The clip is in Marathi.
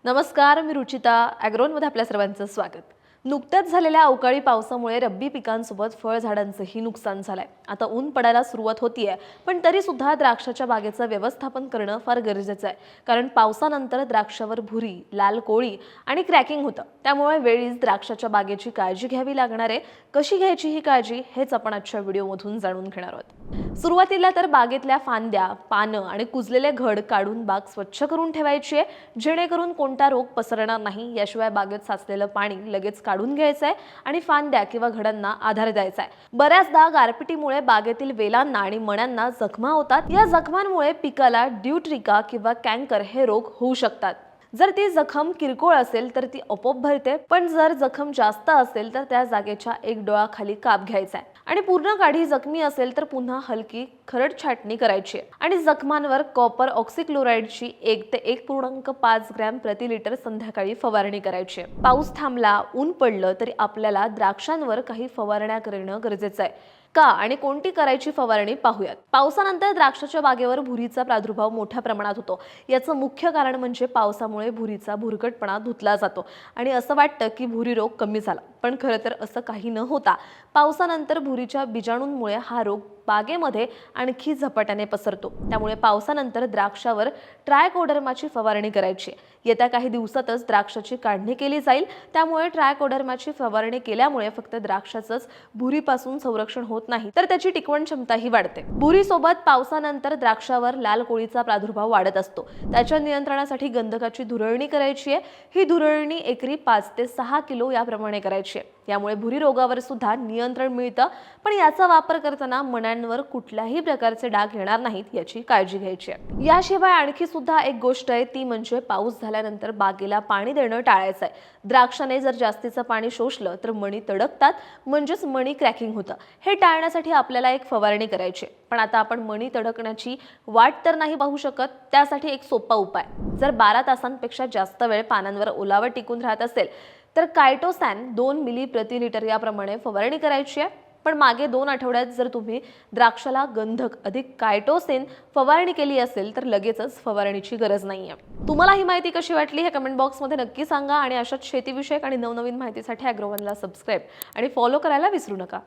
नमस्कार, मी रुचिता. ॲग्रोनमध्ये आपल्या सर्वांचं स्वागत. नुकत्याच झालेल्या अवकाळी पावसामुळे रब्बी पिकांसोबत फळझाडांचंही नुकसान झालंय. आता ऊन पडायला सुरुवात होतीये, पण तरी सुद्धा द्राक्षाच्या बागेचं व्यवस्थापन करणं फार गरजेचं आहे. कारण पावसानंतर द्राक्षावर भुरी, लाल कोळी आणि क्रॅकिंग होतं. त्यामुळे वेळीच द्राक्षाच्या बागेची काळजी घ्यावी लागणार आहे. कशी घ्यायची ही काळजी हेच आपण आजच्या व्हिडिओमधून जाणून घेणार आहोत. सुरुवातीला तर बागेतल्या फांद्या, पानं आणि कुजलेले घड काढून बाग स्वच्छ करून ठेवायची आहे, जेणेकरून कोणता रोग पसरणार नाही. याशिवाय बागेत साचलेलं पाणी लगेच काढून घ्यायचंय आणि फांद्या किंवा घडांना आधार द्यायचा आहे. बऱ्याचदा गारपिटीमुळे बागेतील वेलांना आणि मण्यांना जखमा होतात. या जखमांमुळे पिकाला ड्यूट्रिका किंवा कॅन्कर हे रोग होऊ शकतात. जर ती जखम किरकोळ असेल तर ती आपोआप भरते, पण जर जखम जास्त असेल तर त्या जागेच्या एक डोळाखाली काप घ्यायचा आहे आणि पूर्ण काठी जखमी असेल तर पुन्हा हलकी खरड छाटणी करायची आणि जखमांवर कॉपर ऑक्सिक्लोराइडची 1 ते 1.5 ग्रॅम प्रति लिटर संध्याकाळी फवारणी करायची. पाऊस थांबला, ऊन पडलं तरी आपल्याला द्राक्षांवर काही फवारण्या करणं गरजेचं आहे. का आणि कोणती करायची फवारणी पाहूयात. पावसानंतर द्राक्षाच्या बागेवर भुरीचा प्रादुर्भाव मोठ्या प्रमाणात होतो. याचं मुख्य कारण म्हणजे पावसामुळे भुरीचा भुरकटपणा धुतला जातो आणि असं वाटतं की भुरी रोग कमी झाला, पण खरं तर असं काही न होता पावसानंतर भुरीच्या बीजाणूंमुळे हा रोग बागेमध्ये आणखी झपाट्याने पसरतो. त्यामुळे पावसानंतर द्राक्षावर ट्रायकोडर्माची फवारणी करायची. येत्या काही दिवसातच द्राक्षाची काढणी केली जाईल. त्यामुळे ट्रायकोडर्माची फवारणी केल्यामुळे फक्त द्राक्षाचंच भुरीपासून संरक्षण होत नाही, तर त्याची टिकवण क्षमताही वाढते. भुरीसोबत पावसानंतर द्राक्षावर लाल कोळीचा प्रादुर्भाव वाढत असतो. त्याच्या नियंत्रणासाठी गंधकाची धुरळणी करायची आहे. ही धुरळणी एकरी 5 ते 6 किलो याप्रमाणे करायची आहे. यामुळे भुरी रोगावर सुद्धा नियंत्रण मिळतं, पण याचा वापर करताना मण्यांवर कुठल्याही प्रकारचे डाग येणार नाहीत याची काळजी घ्यायची आहे. याशिवाय आणखी सुद्धा एक गोष्ट आहे, ती म्हणजे पाऊस झाल्यानंतर बागेला पाणी देणं टाळायचं आहे. द्राक्षाने जर जास्तीचं पाणी शोषलं तर मणी तडकतात, म्हणजेच मणी क्रॅकिंग होतं. हे टाळण्यासाठी आपल्याला एक फवारणी करायची. पण आता आपण मणी तडकण्याची वाट तर नाही पाहू शकत. त्यासाठी एक सोपा उपाय, जर 12 तासांपेक्षा जास्त वेळ पानांवर ओलावा टिकून राहत असेल तर कायटोसॅन 2 मिली प्रति लिटर याप्रमाणे फवारणी करायची आहे. पण मागे 2 आठवड्यात जर तुम्ही द्राक्षाला गंधक अधिक कायटोसेन फवारणी केली असेल तर लगेचच फवारणीची गरज नाहीये. तुम्हाला ही माहिती कशी वाटली हे कमेंट बॉक्समध्ये नक्की सांगा आणि अशाच शेतीविषयक आणि नवनवीन माहितीसाठी ॲग्रोवनला सबस्क्राईब आणि फॉलो करायला विसरू नका.